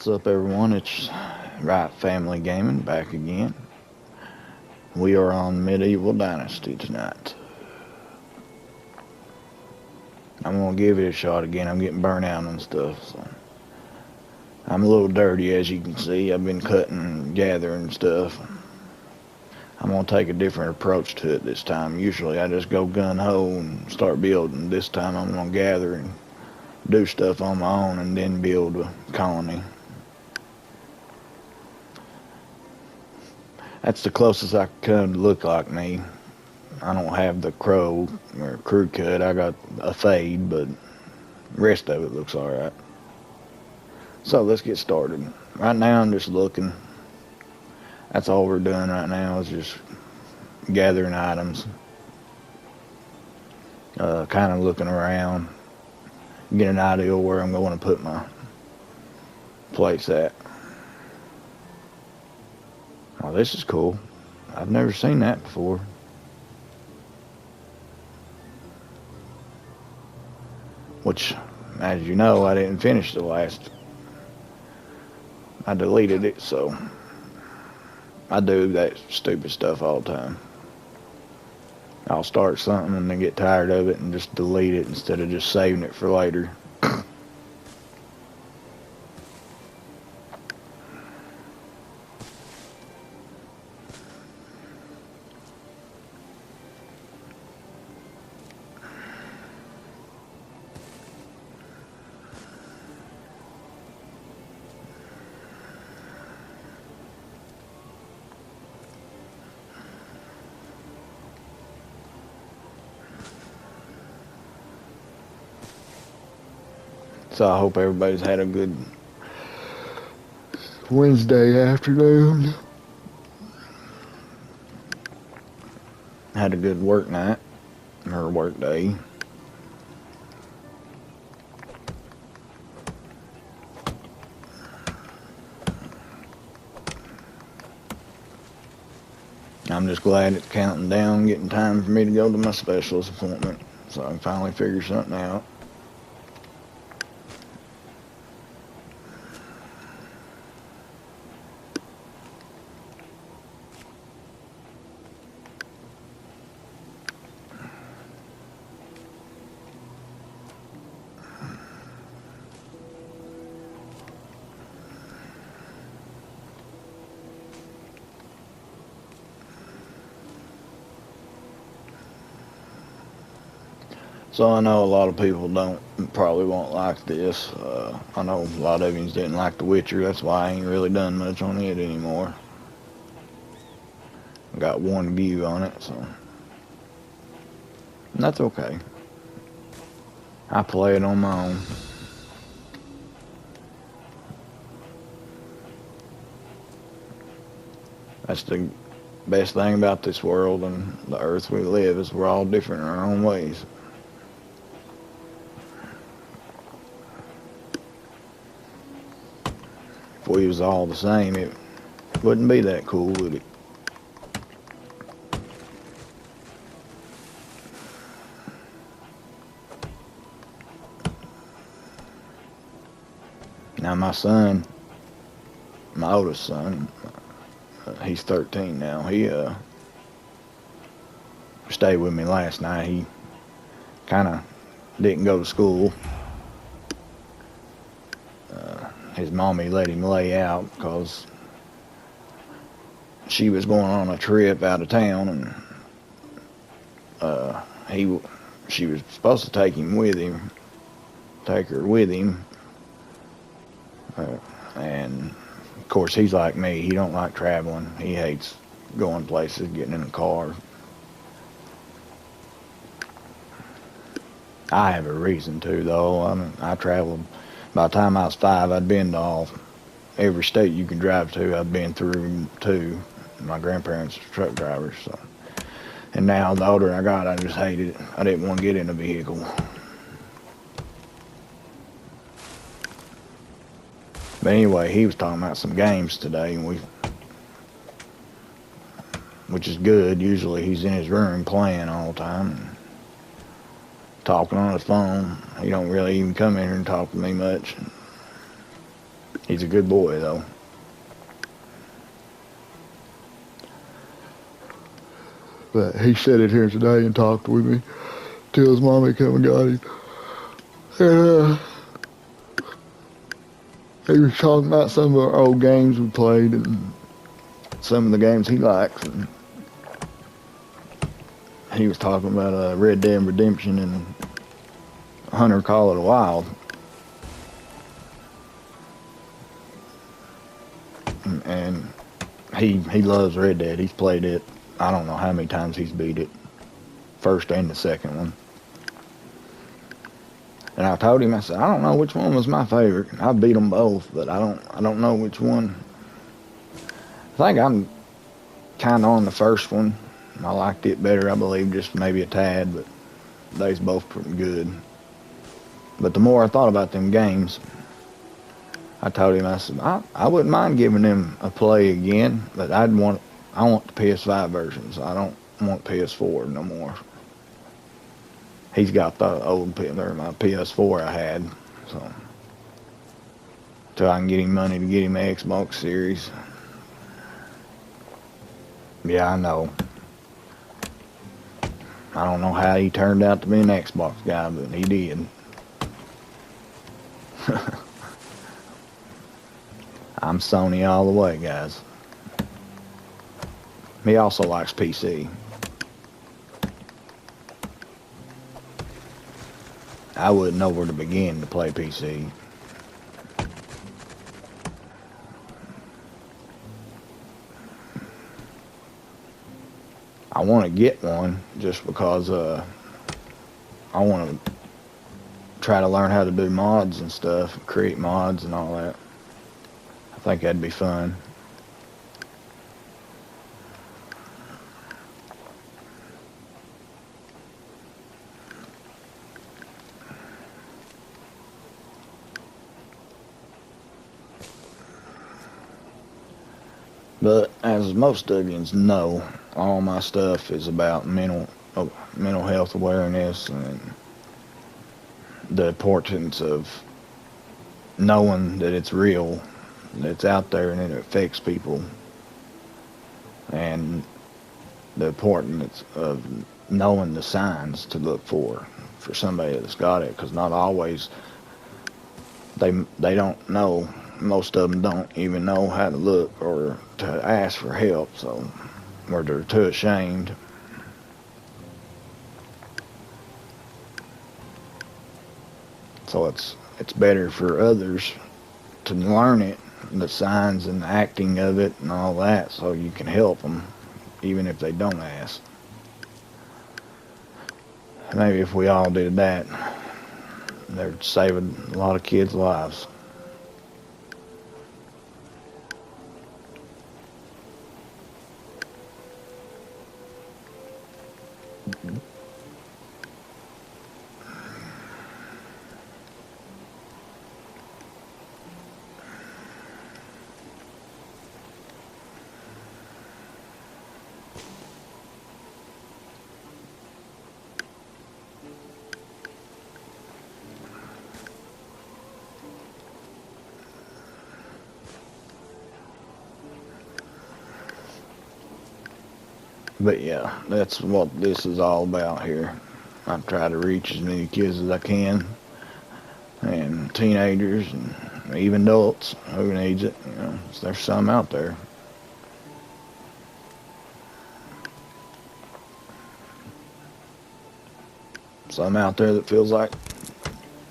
What's up, everyone? It's Right Family Gaming back again. We are on Medevil Dynasty tonight. I'm gonna give it a shot again. I'm getting burnt out and stuff, so I'm a little dirty, as you can see. I've been cutting and gathering stuff. I'm gonna take a different approach to it this time. Usually, I just go gun ho and start building. This time, I'm gonna gather and do stuff on my own and then build a colony. That's the closest I could come to look like me. I don't have the crow or crew cut. I got a fade, but the rest of it looks alright. So let's get started. Right now I'm just looking. That's all we're doing right now is just gathering items. Kind of looking around. Get an idea of where I'm going to put my place at. Oh, this is cool. I've never seen that before. Which, as you know, I didn't finish the last. I deleted it, so I do that stupid stuff all the time. I'll start something and then get tired of it and just delete it instead of just saving it for later. So I hope everybody's had a good Wednesday afternoon. Had a good work night, or work day. I'm just glad it's counting down, getting time for me to go to my specialist appointment, so I can finally figure something out. So I know a lot of people probably won't like this. I know a lot of you didn't like The Witcher. That's why I ain't really done much on it anymore. I got one view on it, so and that's okay. I play it on my own. That's the best thing about this world and the earth we live is we're all different in our own ways. If we was all the same, it wouldn't be that cool, would it? Now my son, my oldest son, he's 13 now. He stayed with me last night. He kind of didn't go to school. His mommy let him lay out because she was going on a trip out of town, and she was supposed to take her with him, and of course he's like me. He don't like traveling. He hates going places, getting in a car. I have a reason to, though. I traveled. By the time I was 5, I'd been to every state you can drive to. I'd been through too. My grandparents were truck drivers, so. And now, the older I got, I just hated it. I didn't want to get in a vehicle. But anyway, he was talking about some games today, and which is good. Usually he's in his room playing all the time, talking on his phone. He don't really even come in here and talk to me much. He's a good boy, though. But he sat it here today and talked with me till his mommy come and got him. And he was talking about some of our old games we played and some of the games he likes. And he was talking about Red Dead Redemption and Hunter Call of the Wild. And he loves Red Dead. He's played it. I don't know how many times he's beat it. First and the second one. And I told him, I said, I don't know which one was my favorite. I beat them both, but I don't know which one. I think I'm kind of on the first one. I liked it better, I believe, just maybe a tad, but they's both pretty good. But the more I thought about them games, I told him, I said, I wouldn't mind giving them a play again, but I want the PS5 versions. I don't want PS4 no more. He's got the old my PS4 I had, so till I can get him money to get him an Xbox Series. Yeah, I know. I don't know how he turned out to be an Xbox guy, but he did. I'm Sony all the way, guys. He also likes PC. I wouldn't know where to begin to play PC. I want to get one just because I want to try to learn how to do mods and stuff, create mods and all that. I think that'd be fun. But as most of you know, all my stuff is about mental health awareness and the importance of knowing that it's real, that it's out there and it affects people, and the importance of knowing the signs to look for somebody that's got it, because not always they don't know. Most of them don't even know how to look or to ask for help, so or they're too ashamed. So it's better for others to learn it, the signs and the acting of it and all that, so you can help them even if they don't ask. Maybe if we all did that, they'd save a lot of kids' lives. But yeah, that's what this is all about here. I try to reach as many kids as I can, and teenagers, and even adults who needs it. You know, there's some out there. Some out there that feels like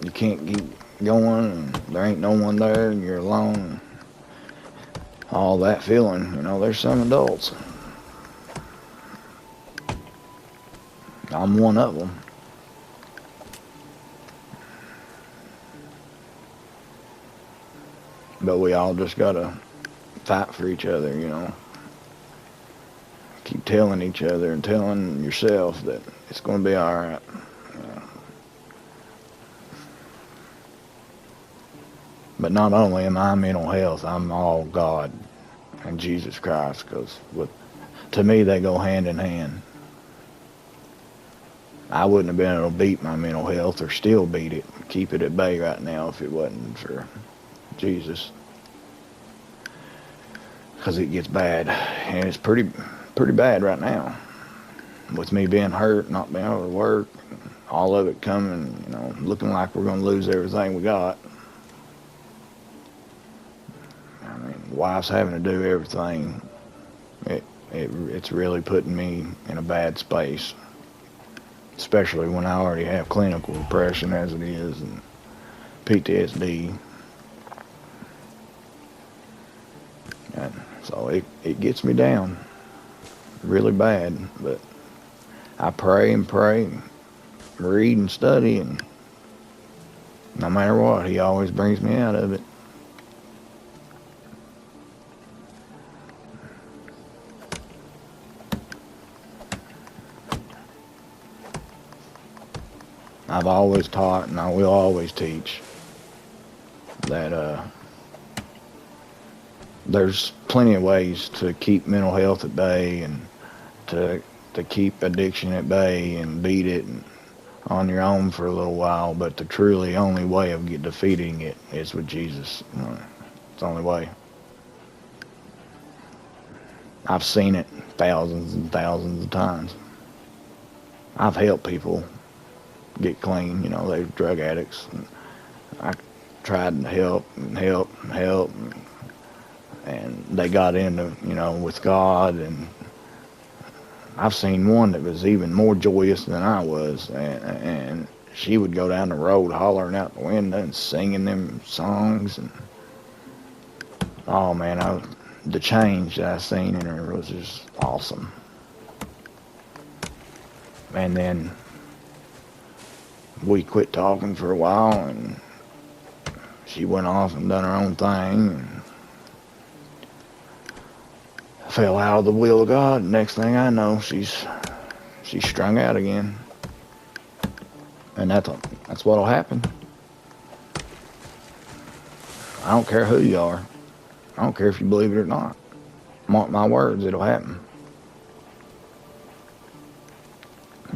you can't keep going, and there ain't no one there, and you're alone. And all that feeling, you know, there's some adults. I'm one of them. But we all just gotta fight for each other, you know. Keep telling each other and telling yourself that it's gonna be alright. But not only am I mental health, I'm all God and Jesus Christ, because to me they go hand in hand. I wouldn't have been able to beat my mental health or still beat it, keep it at bay right now if it wasn't for Jesus. because it gets bad, and it's pretty bad right now. With me being hurt, not being able to work, all of it coming, looking like we're going to lose everything we got. I mean, wife's having to do everything. It's really putting me in a bad space, especially when I already have clinical depression as it is and PTSD. And so it gets me down really bad, but I pray and pray, read and study, and no matter what, he always brings me out of it. I've always taught, and I will always teach, that there's plenty of ways to keep mental health at bay and to keep addiction at bay and beat it on your own for a little while, but the truly only way of defeating it is with Jesus. It's the only way. I've seen it thousands and thousands of times. I've helped people get clean, they're drug addicts. And I tried to help, and they got into, with God, and I've seen one that was even more joyous than I was, and she would go down the road hollering out the window and singing them songs, and oh man, the change that I seen in her was just awesome. And then we quit talking for a while, and she went off and done her own thing, and fell out of the will of God. Next thing I know, she's strung out again, and that's what'll happen. I don't care who you are. I don't care if you believe it or not. Mark my words, it'll happen.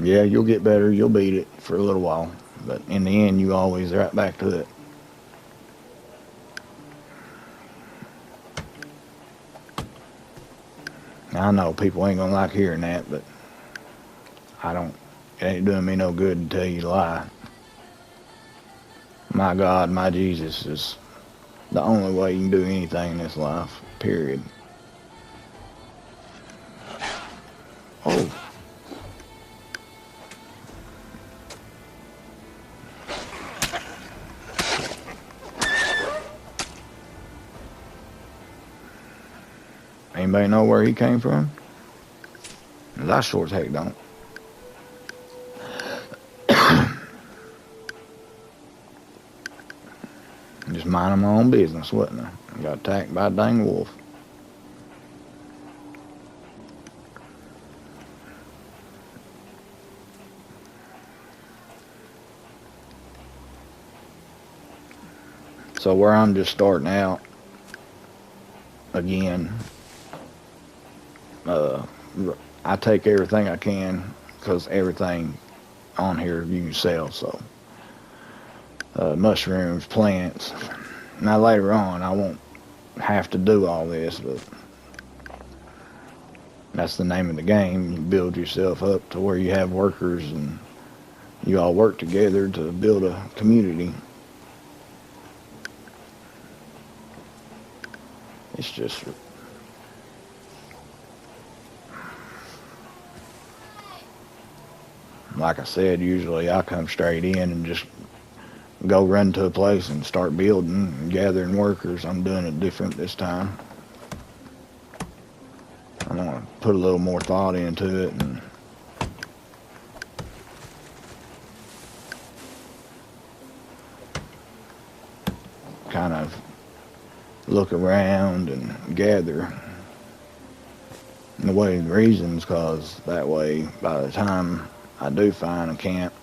Yeah, you'll get better. You'll beat it for a little while, but in the end, you always right back to it. I know people ain't gonna like hearing that, but it ain't doing me no good to tell you a lie. My God, my Jesus is the only way you can do anything in this life, period. Oh. Anybody know where he came from? 'Cause I sure as heck don't. Just minding my own business, wasn't I? Got attacked by a dang wolf. So where I'm just starting out again, I take everything I can, because everything on here you can sell. So mushrooms, plants. Now later on I won't have to do all this, but that's the name of the game. You build yourself up to where you have workers and you all work together to build a community. It's just like I said, usually I come straight in and just go run to a place and start building and gathering workers. I'm doing it different this time. I want to put a little more thought into it and kind of look around and gather. And the way the reasons, because that way by the time I do find a camp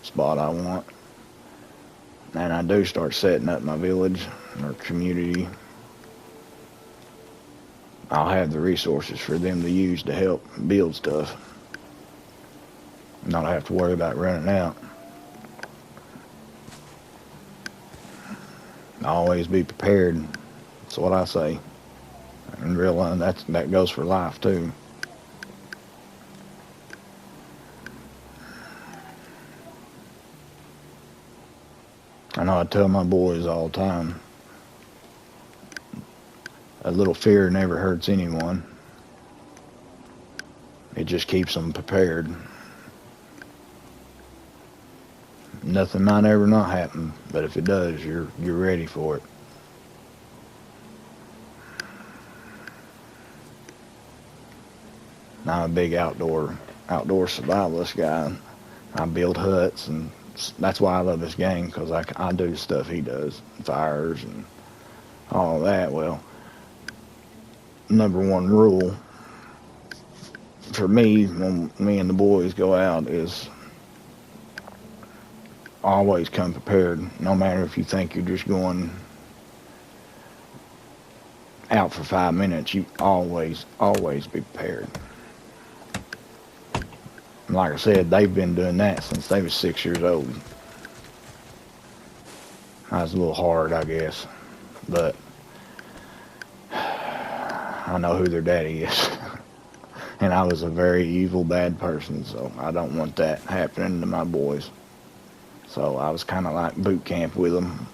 spot I want, and I do start setting up my village or community, I'll have the resources for them to use to help build stuff. Not have to worry about running out. Always be prepared. That's what I say. And realize that goes for life too. I know I tell my boys all the time, a little fear never hurts anyone. It just keeps them prepared. Nothing might ever not happen, but if it does, you're ready for it. I'm a big outdoor survivalist guy. I build huts, and that's why I love this game, because I do stuff he does, fires and all of that. Well, number one rule for me when me and the boys go out is always come prepared. No matter if you think you're just going out for 5 minutes, you always be prepared. And like I said, they've been doing that since they was 6 years old. I was a little hard, I guess, but I know who their daddy is. And I was a very evil, bad person, so I don't want that happening to my boys. So I was kind of like boot camp with them.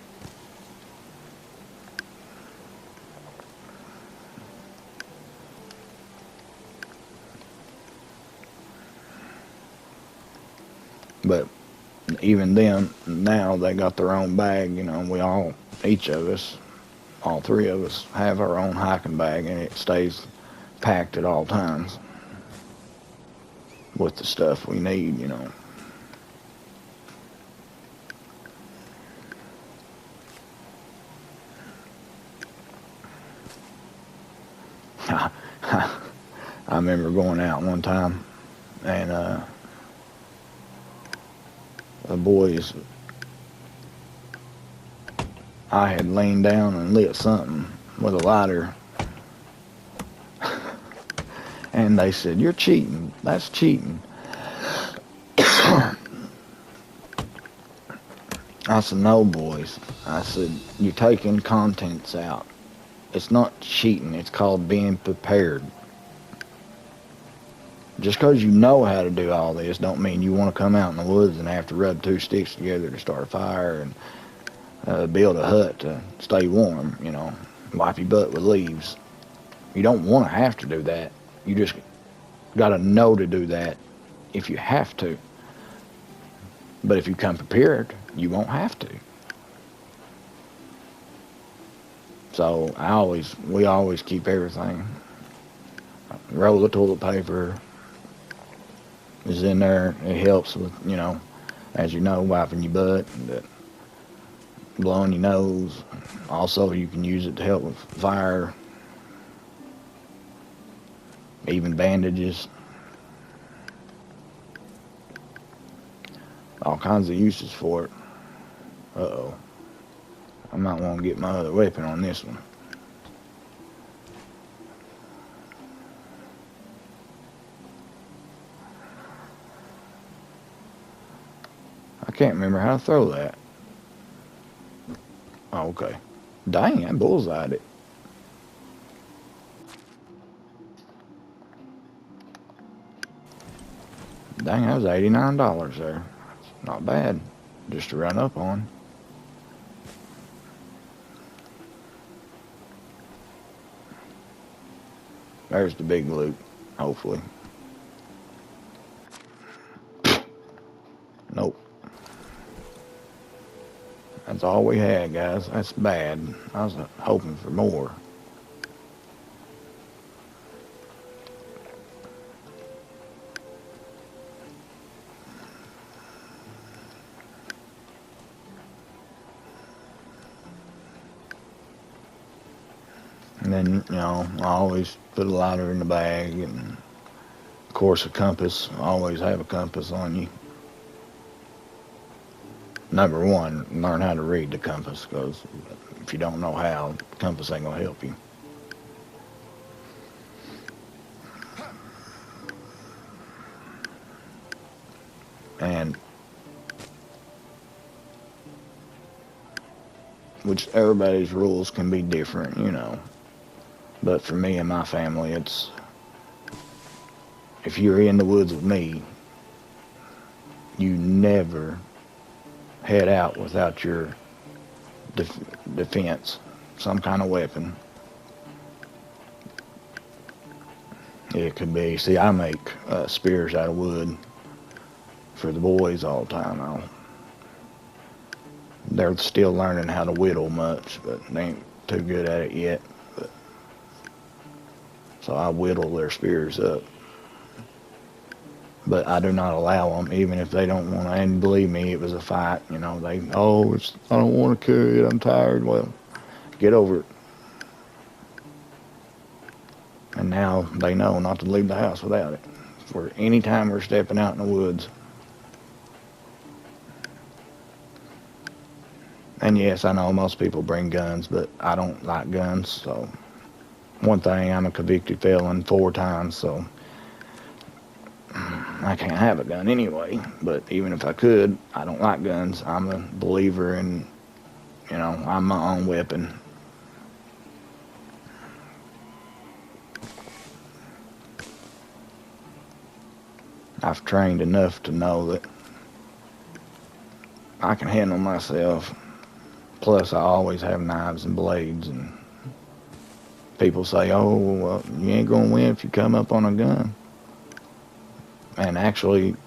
But even then, now they got their own bag, you know, we all, each of us, all three of us, have our own hiking bag, and it stays packed at all times with the stuff we need, you know. I remember going out one time, and the boys, I had leaned down and lit something with a lighter, and they said, "You're cheating. That's cheating." I said, "No, boys." I said, "You're taking contents out. It's not cheating. It's called being prepared. Just because you know how to do all this don't mean you want to come out in the woods and have to rub two sticks together to start a fire and build a hut to stay warm, you know, wipe your butt with leaves. You don't want to have to do that. You just got to know to do that if you have to. But if you come prepared, you won't have to." So we always keep everything. Roll of toilet paper is in there. It helps with, you know, as you know, wiping your butt, blowing your nose. Also, you can use it to help with fire, even bandages. All kinds of uses for it. Uh-oh. I might want to get my other weapon on this one. I can't remember how to throw that. Oh, okay. Dang, I bullseyed it. Dang, that was $89 there. Not bad, just to run up on. There's the big loot, hopefully. Nope. That's all we had, guys. That's bad. I was hoping for more. And then, you know, I always put a lighter in the bag, and of course a compass. Always have a compass on you. Number one, learn how to read the compass, because if you don't know how, the compass ain't gonna help you. And which everybody's rules can be different, you know. But for me and my family, it's, if you're in the woods with me, you never head out without your defense, some kind of weapon. It could be, see, I make spears out of wood for the boys all the time. They're still learning how to whittle much, but they ain't too good at it yet. So I whittle their spears up. But I do not allow them, even if they don't want to. And believe me, it was a fight. You know, I don't want to carry it. I'm tired. Well, get over it. And now they know not to leave the house without it. For any time we're stepping out in the woods. And yes, I know most people bring guns, but I don't like guns. So, one thing, I'm a convicted felon 4 times, so I can't have a gun anyway. But even if I could, I don't like guns. I'm a believer in, I'm my own weapon. I've trained enough to know that I can handle myself. Plus, I always have knives and blades, and people say, oh, well, you ain't gonna win if you come up on a gun. And actually,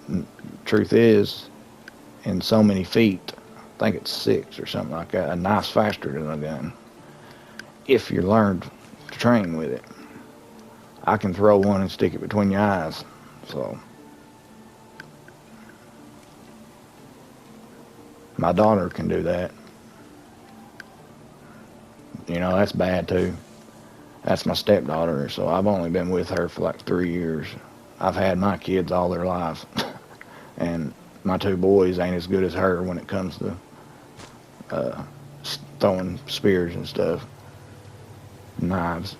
truth is, in so many feet, I think it's 6 or something like that, a knife's faster than a gun. If you learn to train with it. I can throw one and stick it between your eyes, so. My daughter can do that. That's bad too. That's my stepdaughter, so I've only been with her for like 3 years. I've had my kids all their lives. And my 2 boys ain't as good as her when it comes to throwing spears and stuff. Knives.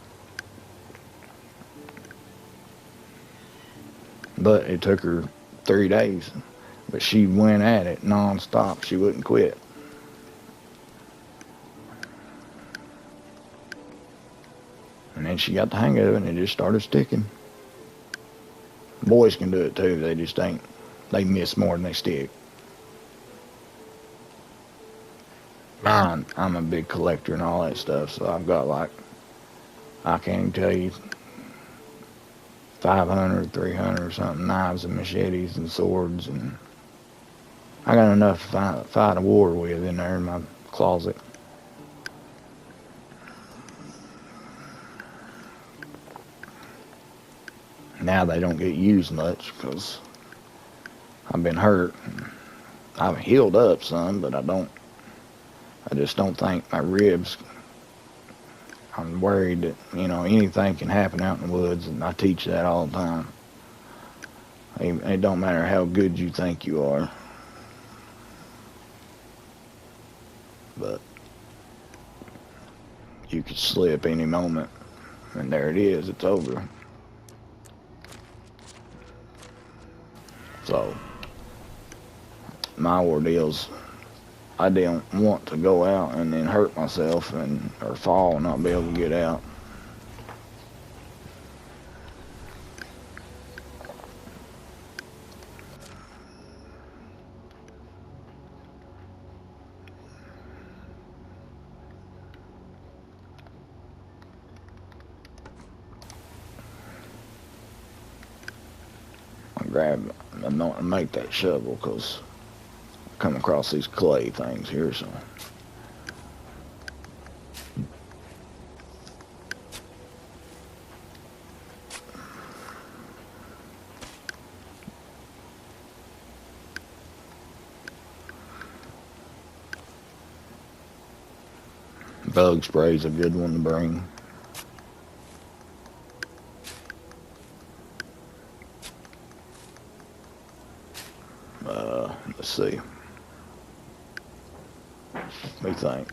But it took her 3 days. But she went at it non-stop. She wouldn't quit. And then she got the hang of it and it just started sticking. Boys can do it too. They just ain't. They miss more than they stick. I'm a big collector and all that stuff, so I've got like, I can't even tell you, 500, 300 or something, knives and machetes and swords, and I got enough to fight a war with in there in my closet. Now they don't get used much because I've been hurt. I've healed up some, but I just don't think my ribs, I'm worried that, anything can happen out in the woods, and I teach that all the time. It don't matter how good you think you are. But you could slip any moment, and there it is, it's over. So, my ordeals, I don't want to go out and then hurt myself or fall and not be able to get out. I'm not to make that shovel because I come across these clay things here, so. Bug spray's a good one to bring. Let's see. What do you think?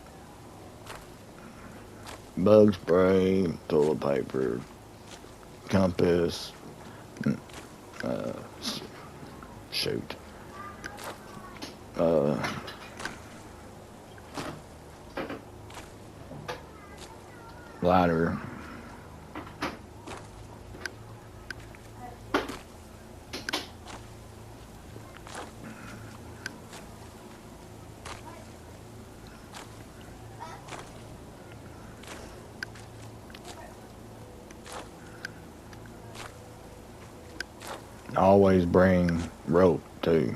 Bug spray, toilet paper, compass, shoot. Lighter, always bring rope too.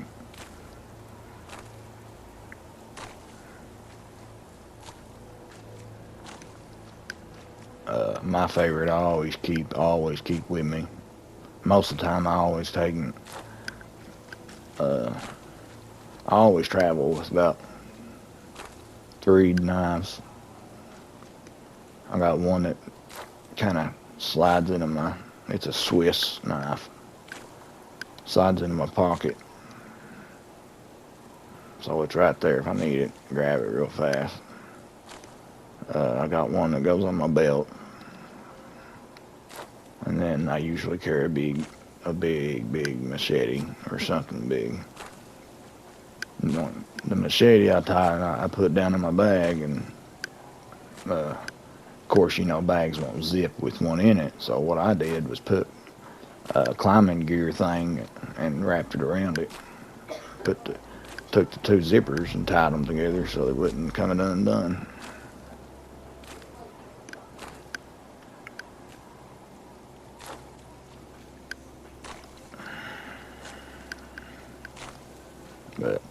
My favorite I always keep with me. Most of the time I always take, I always travel with about 3 knives. I got one that kind of slides into it's a Swiss knife. Slides into my pocket. So it's right there if I need it. Grab it real fast. I got one that goes on my belt. And then I usually carry a big machete or something big. The machete I put down in my bag, and of course, bags won't zip with one in it. So what I did was put a climbing gear thing and wrapped it around it. Took the 2 zippers and tied them together so they wouldn't come undone. But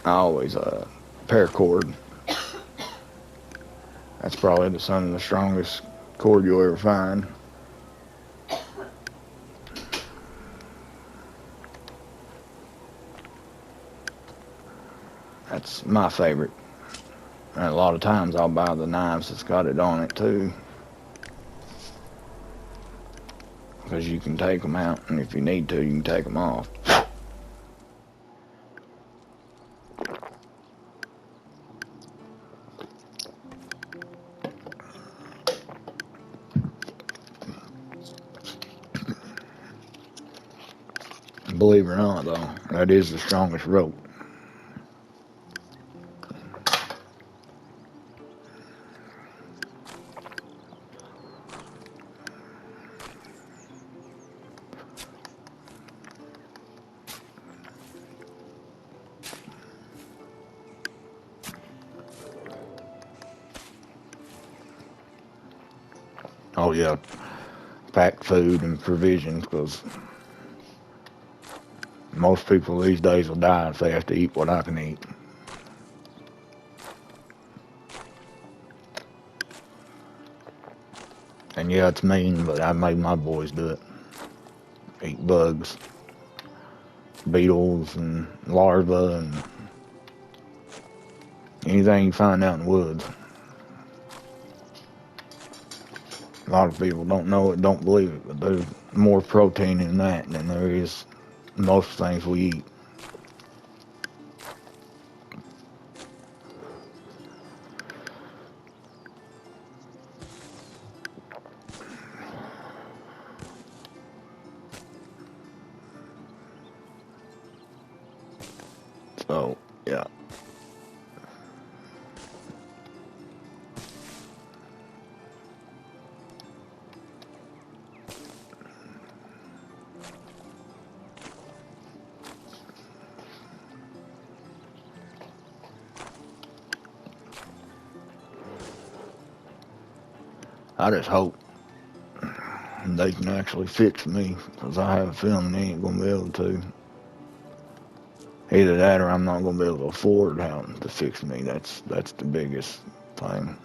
I always paracord. That's probably some of the strongest cord you'll ever find. That's my favorite. And a lot of times I'll buy the knives that's got it on it too. Because you can take them out, and if you need to, you can take them off. Believe it or not, though, that is the strongest rope. Oh yeah, pack food and provisions, because most people these days will die if they have to eat what I can eat. And yeah, it's mean, but I made my boys do it. Eat bugs, beetles, and larvae, and anything you find out in the woods. A lot of people don't know it, don't believe it, but there's more protein in that than there is most things we eat. So, yeah. I just hope they can actually fix me, because I have a feeling they ain't going to be able to. Either that or I'm not going to be able to afford having to fix me. That's the biggest thing.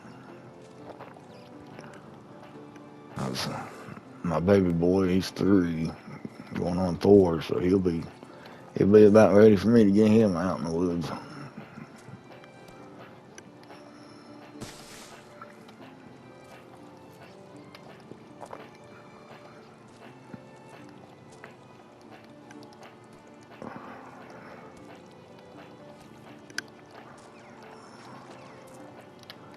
My baby boy, he's 3, going on 4, so he'll be about ready for me to get him out in the woods.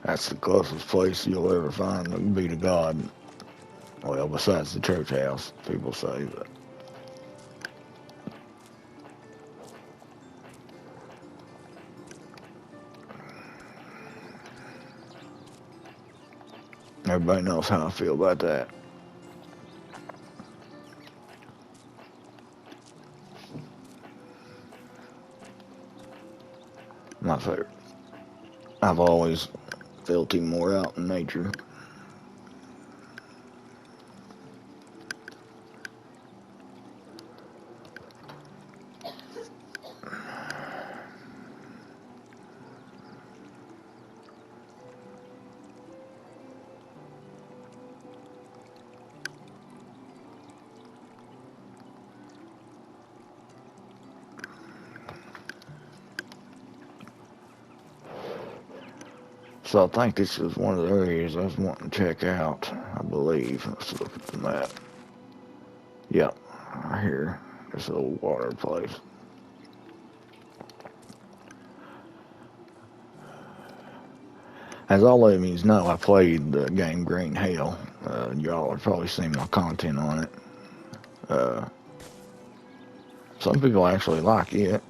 That's the closest place you'll ever find to be to God. Well, besides the church house, people say, but everybody knows how I feel about that. My favorite. I've always felt him more out in nature. So I think this is one of the areas I was wanting to check out, I believe. Let's look at the map. Yep, right here. This old water place. As all of you know, I played the game Green Hell. Y'all have probably seen my content on it. Some people actually like it.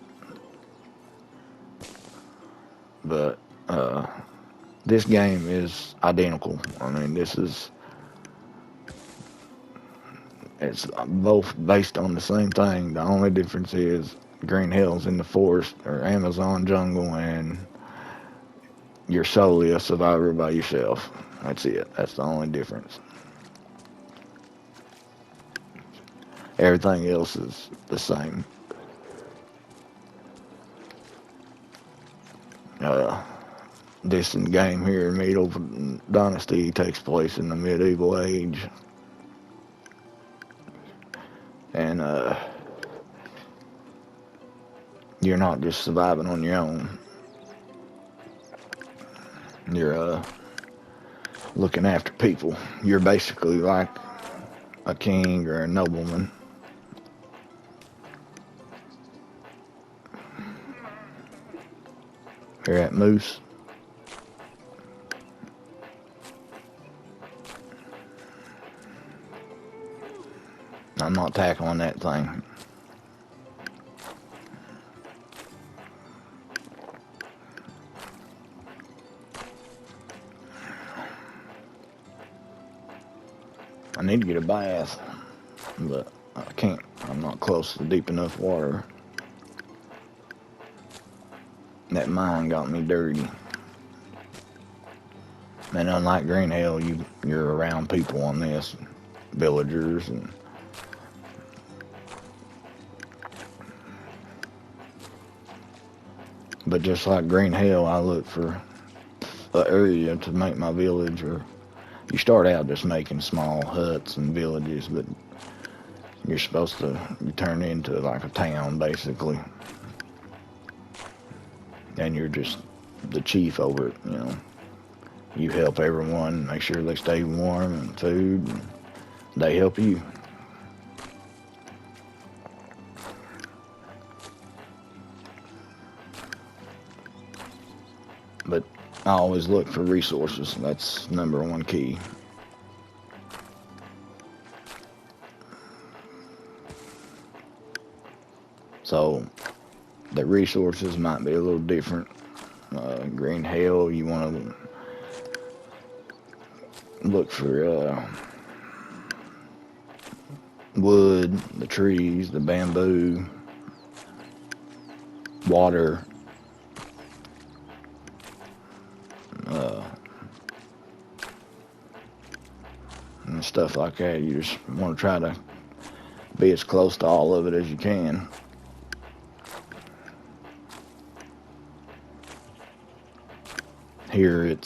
But this game is identical. I mean, it's both based on the same thing. The only difference is Green Hell's in the forest or Amazon jungle, and you're solely a survivor by yourself. That's it. That's the only difference. Everything else is the same. This game here, Medevil Dynasty, takes place in the medieval age. And you're not just surviving on your own. You're looking after people. You're basically like a king or a nobleman. Hear that moose? I'm not tackling that thing. I need to get a bath, but I can't. I'm not close to deep enough water. That mine got me dirty. And unlike Green Hell, you're around people on this, villagers and but just like Green Hell, I look for an area to make my village. Or you start out just making small huts and villages, but you're supposed to turn into like a town basically, and you're just the chief over it. You know, you help everyone, make sure they stay warm and food, and they help you. But I always look for resources. That's number one key. So the resources might be a little different. Green Hell, you want to look for wood, the trees, the bamboo, water, and stuff like that. You just want to try to be as close to all of it as you can. Here you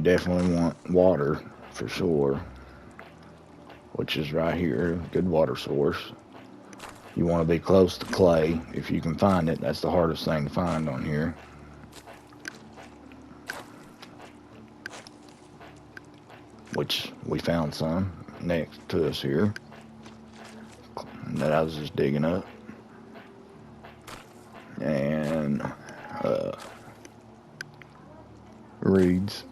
definitely want water for sure, which is right here, good water source. You want to be close to clay if you can find it. That's the hardest thing to find on here. Which we found some next to us here that I was just digging up. And reeds.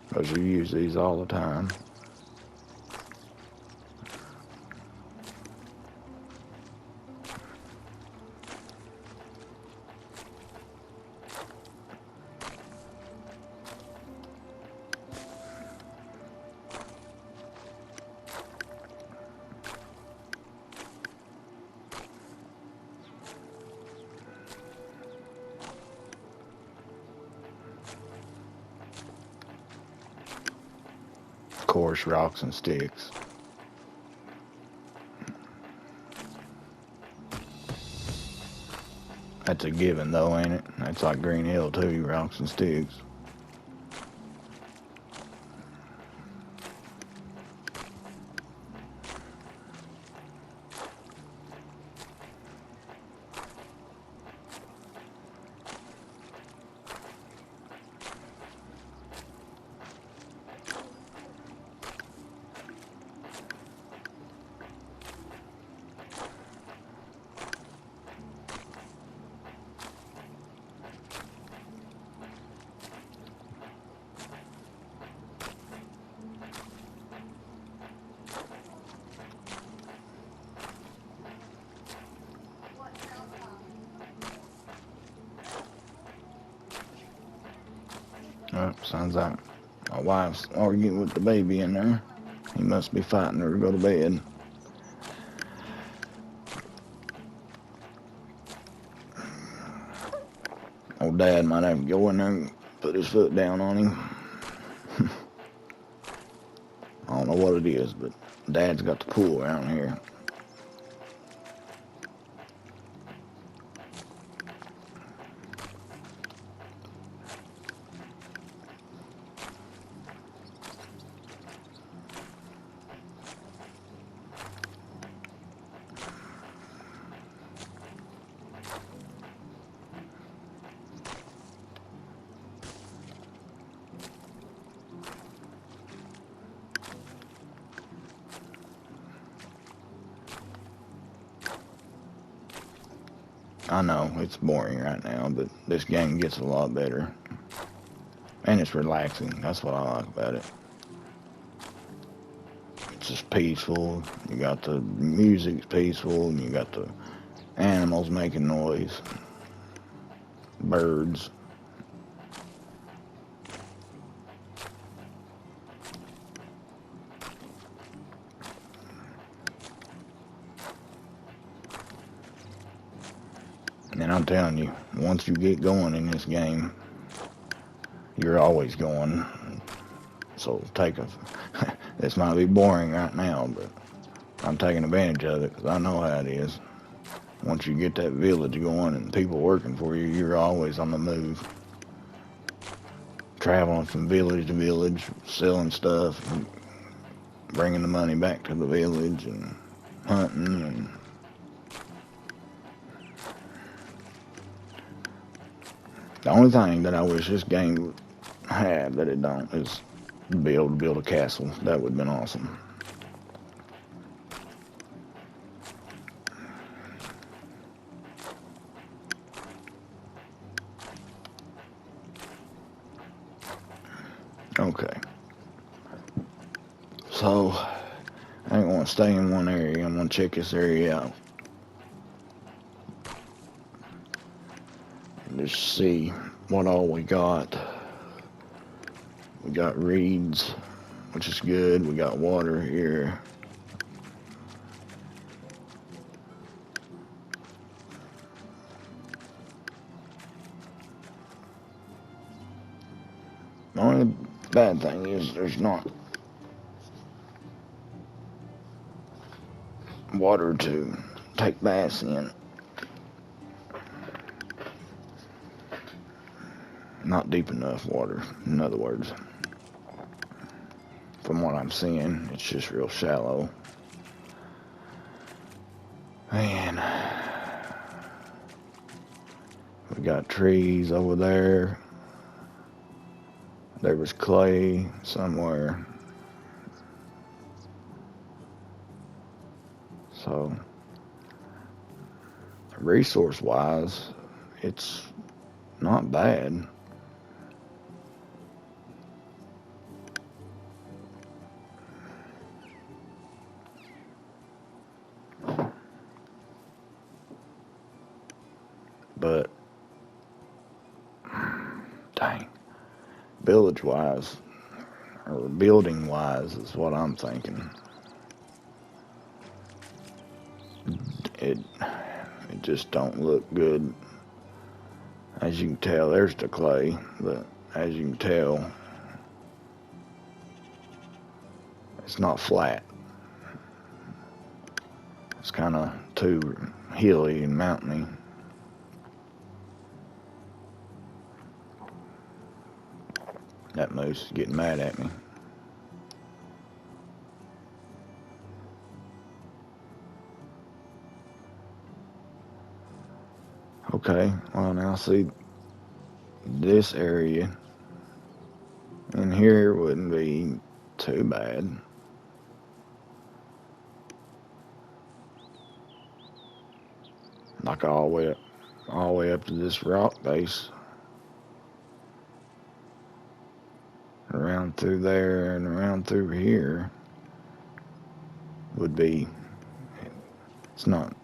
Because you use these all the time. Of course, rocks and sticks. That's a given though, ain't it? That's like Green Hill too, rocks and sticks. Sounds like my wife's arguing with the baby in there. He must be fighting her to go to bed. Old Dad might have to go in there and put his foot down on him. I don't know what it is, but Dad's got the pool around here. I know, it's boring right now, but this game gets a lot better. And it's relaxing. That's what I like about it. It's just peaceful. You got the music's peaceful, and you got the animals making noise. Birds. And I'm telling you, once you get going in this game, you're always going. So this might be boring right now, but I'm taking advantage of it because I know how it is. Once you get that village going and people working for you, you're always on the move. Traveling from village to village, selling stuff, and bringing the money back to the village, and hunting. And the only thing that I wish this game had that it don't is be able to build a castle. That would have been awesome. Okay. So, I ain't want to stay in one area. I'm going to check this area out. Just see what all we got. We got reeds, which is good. We got water here. The only bad thing is there's not water to take baths in. Not deep enough water, in other words. From what I'm seeing, it's just real shallow. Man, we got trees over there. There was clay somewhere. So, resource-wise, it's not bad. But, dang, village-wise, or building-wise is what I'm thinking. It just don't look good. As you can tell, there's the clay, but as you can tell, it's not flat. It's kind of too hilly and mountainy. That moose is getting mad at me. Okay, well now see, this area in here wouldn't be too bad. Like all the way up to this rock base. Around through there and around through here would be, it's not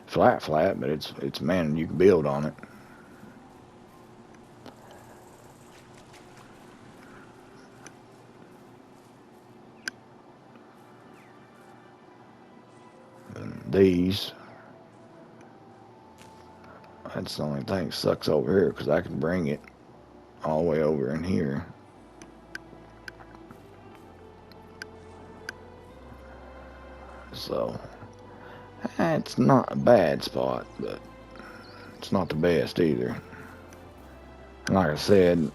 flat, but it's man, you can build on it. these. That's the only thing that sucks over here, because I can bring it all the way over in here. So, it's not a bad spot, but it's not the best either. And like I said,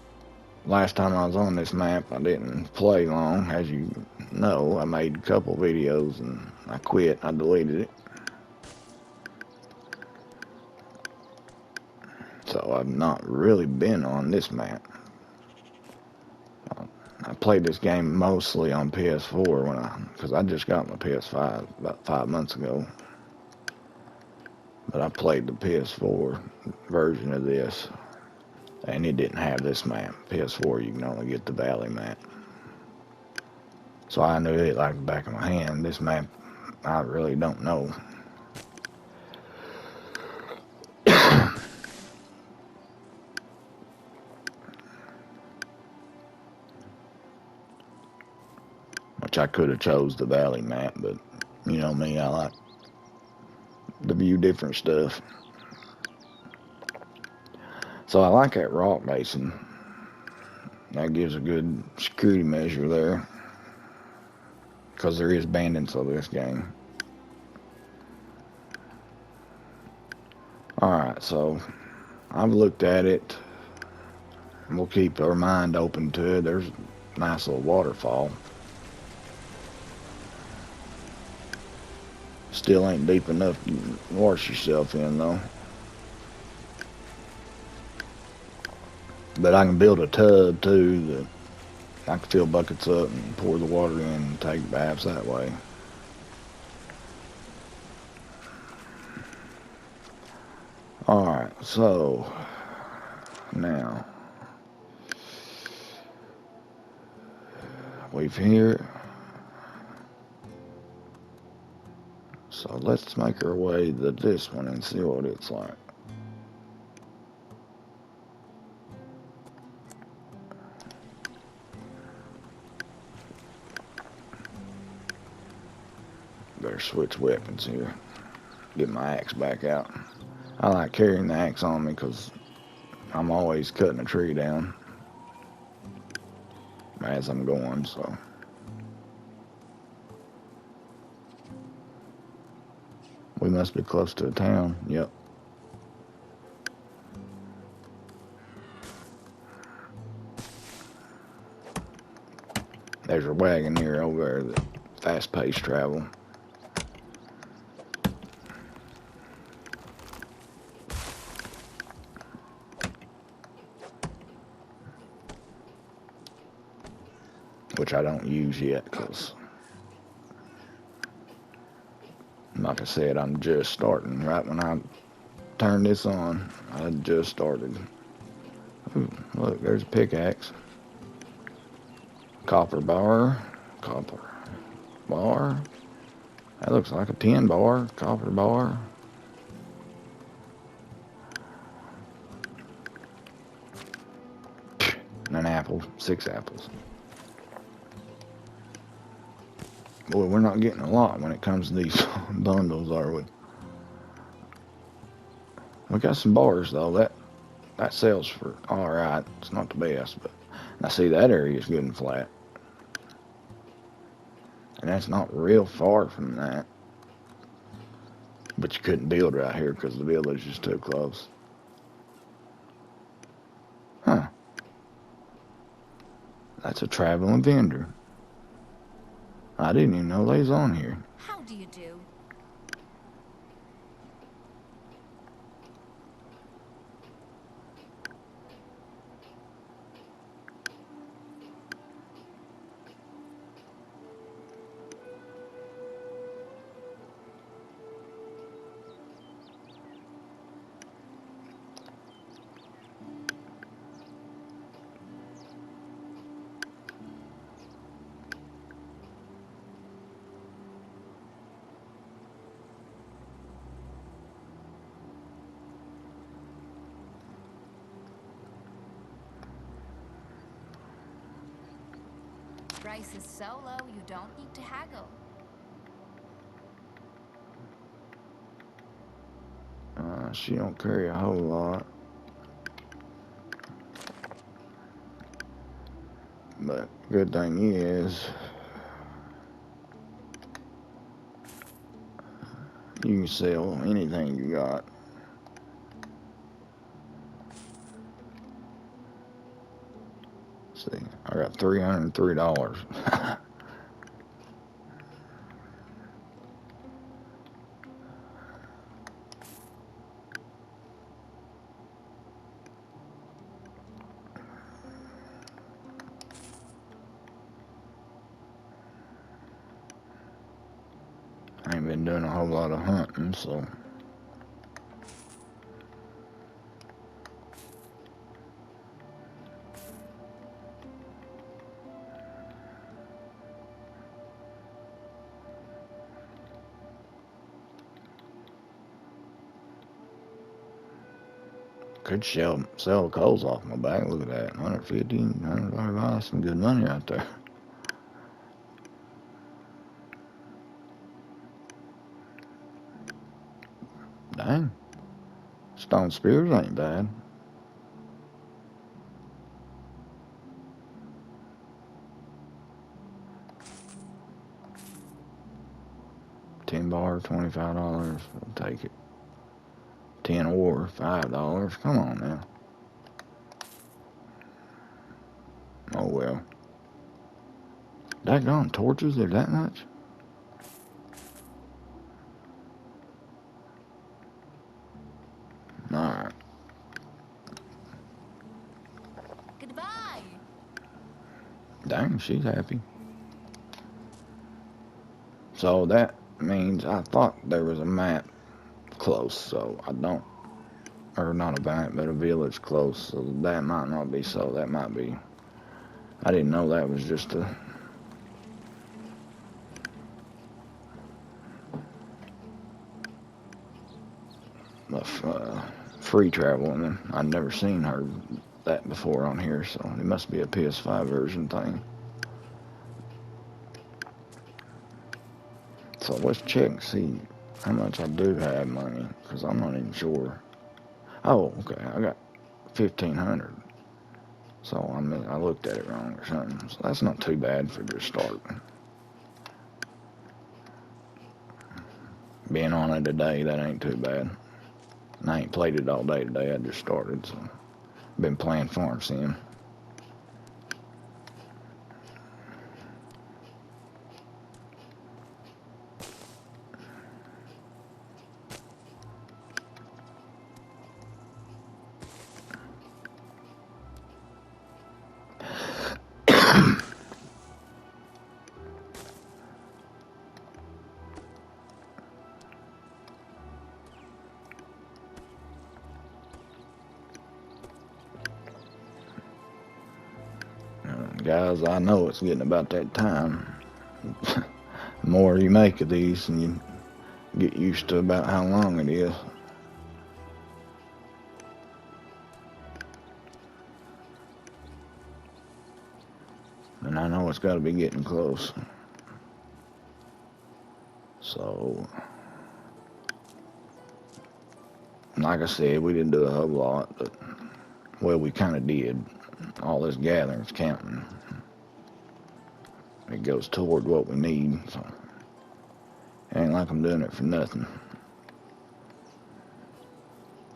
last time I was on this map, I didn't play long. As you know, I made a couple videos and I quit. I deleted it. So I've not really been on this map. I played this game mostly on PS4 because I just got my PS5 about 5 months ago. But I played the PS4 version of this, and it didn't have this map. PS4, you can only get the Valley map. So I knew it like the back of my hand. This map, I really don't know. Which I could have chose the Valley map, but you know me, I like to view different stuff. So I like that rock basin. That gives a good security measure there, because there is bandits of this game. Alright, so I've looked at it. We'll keep our mind open to it. There's a nice little waterfall. Still ain't deep enough to wash yourself in though. But I can build a tub too that I can fill buckets up and pour the water in and take baths that way. Alright, so now we've here. So let's make our way to this one and see what it's like. Better switch weapons here. Get my axe back out. I like carrying the axe on me because I'm always cutting a tree down as I'm going, so. We must be close to a town. Yep. There's a wagon here over there that fast-paced travel. Which I don't use yet because, like I said, I'm just starting. Right when I turned this on, I just started. Ooh, look, there's a pickaxe. Copper bar. Copper bar. That looks like a tin bar. Copper bar. And an apple. 6 apples. Boy, we're not getting a lot when it comes to these bundles, are we? We got some bars though. That sells for alright. It's not the best, but I see that area is good and flat. And that's not real far from that. But you couldn't build right here because the village is too close. Huh. That's a traveling vendor. I didn't even know they was on here. How do you do? Price is so low, you don't need to haggle. She don't carry a whole lot. But good thing is, you can sell anything you got. See, I got $303. I ain't been doing a whole lot of hunting, so could sell the coals off my back. Look at that, 150, $100, some good money right there. Dang, stone spears ain't bad. $10, $25. I'll take it. 10 or $5. Come on now. Oh well. Daggone torches, they're that much? Alright. Goodbye. Dang, she's happy. So that means I thought there was a map close, so I don't, or not a map, but a village close, so that might not be so. That might be, I didn't know that was just a free travel, and I'd never seen her that before on here, so it must be a PS5 version thing. So let's check and see how much I do have money, because I'm not even sure. Oh, okay, I got 1,500. So I looked at it wrong or something. So that's not too bad for just starting. Being on it today, that ain't too bad. And I ain't played it all day today. I just started, so been playing Farm Sim. Guys, I know it's getting about that time. The more you make of these, and you get used to about how long it is. And I know it's got to be getting close. So, like I said, we didn't do a whole lot, but, well, we kind of did. All this gathering's counting. It goes toward what we need, so it ain't like I'm doing it for nothing.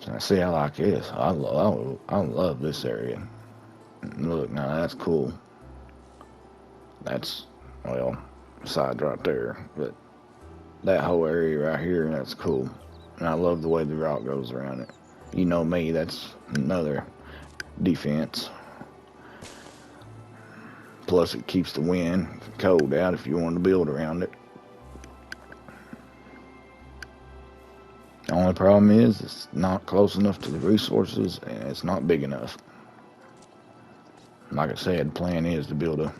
So see, I like this. I love this area. Look, now that's cool. That's, well, side right there, but that whole area right here, that's cool. And I love the way the rock goes around it. You know me, that's another defense. Plus it keeps the wind cold out if you want to build around it. The only problem is it's not close enough to the resources and it's not big enough. Like I said, the plan is to build a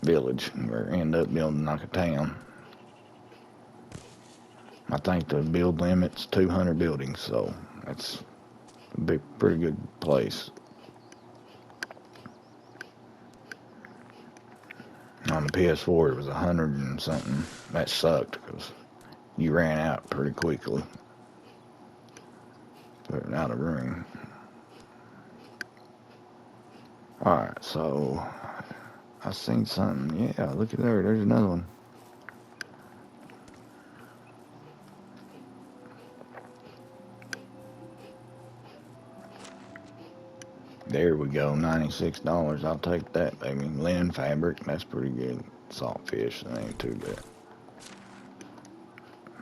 village or end up building like a town. I think the build limit's 200 buildings, so that's a big, pretty good place. On the PS4 it was 100 and something. That sucked because you ran out pretty quickly. Putting out of room. Alright, so I seen something. Yeah, look at there. There's another one. There we go, $96. I'll take that, baby. Linen fabric, that's pretty good. Saltfish, that ain't too bad.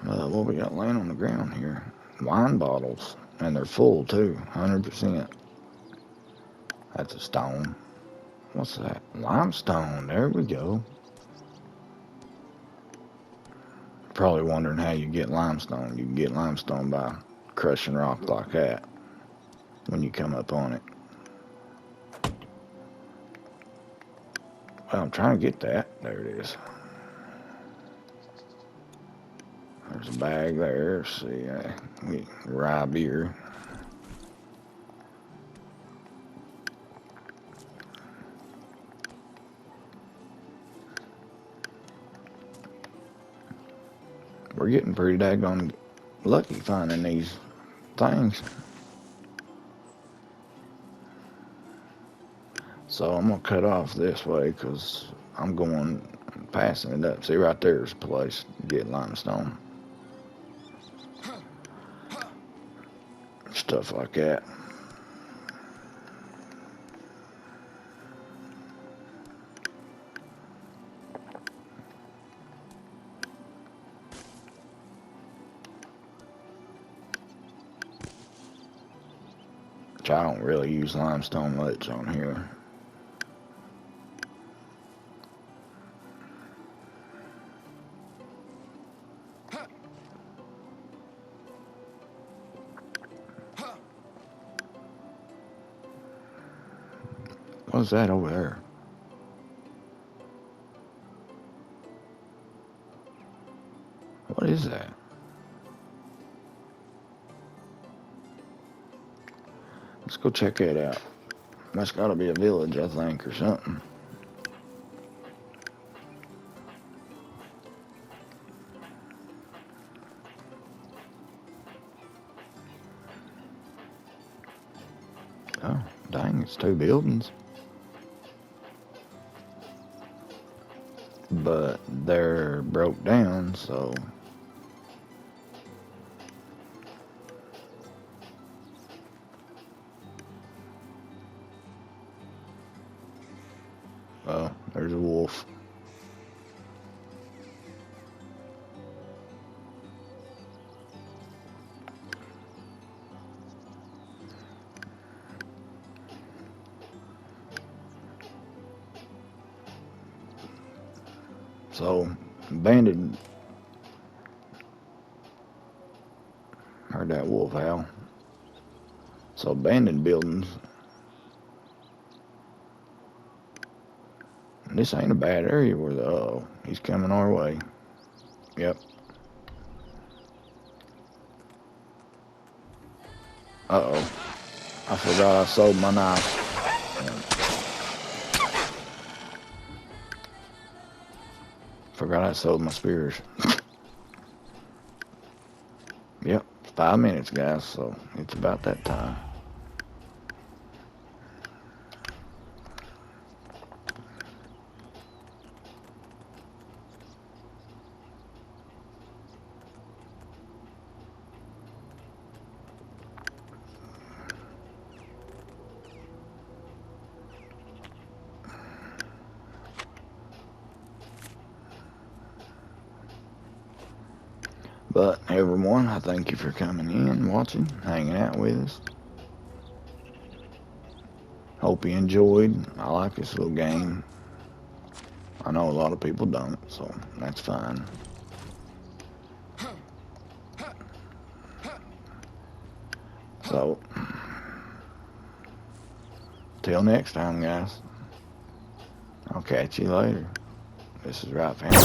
What we got laying on the ground here? Wine bottles, and they're full too, 100%. That's a stone. What's that? Limestone, there we go. Probably wondering how you get limestone. You can get limestone by crushing rock like that when you come up on it. Well, I'm trying to get that. There it is. There's a bag there. Let's see, rye beer. We're getting pretty daggone lucky finding these things. So I'm gonna cut off this way because I'm passing it up. See, right there's a place to get limestone. Stuff like that. Which I don't really use limestone much on here. What's that over there? What is that? Let's go check that out. That's gotta be a village, I think, or something. Oh, dang, it's two buildings. But they're broke down, so oh, there's a wolf. So, abandoned. Heard that wolf howl. So, abandoned buildings. And this ain't a bad area where uh-oh, he's coming our way. Yep. Uh-oh. I forgot I sold my knife. Forgot I sold my spears. Yep, 5 minutes, guys, so it's about that time. But everyone, I thank you for coming in, watching, hanging out with us. Hope you enjoyed. I like this little game. I know a lot of people don't, so that's fine. So, till next time, guys. I'll catch you later. This is Right Family.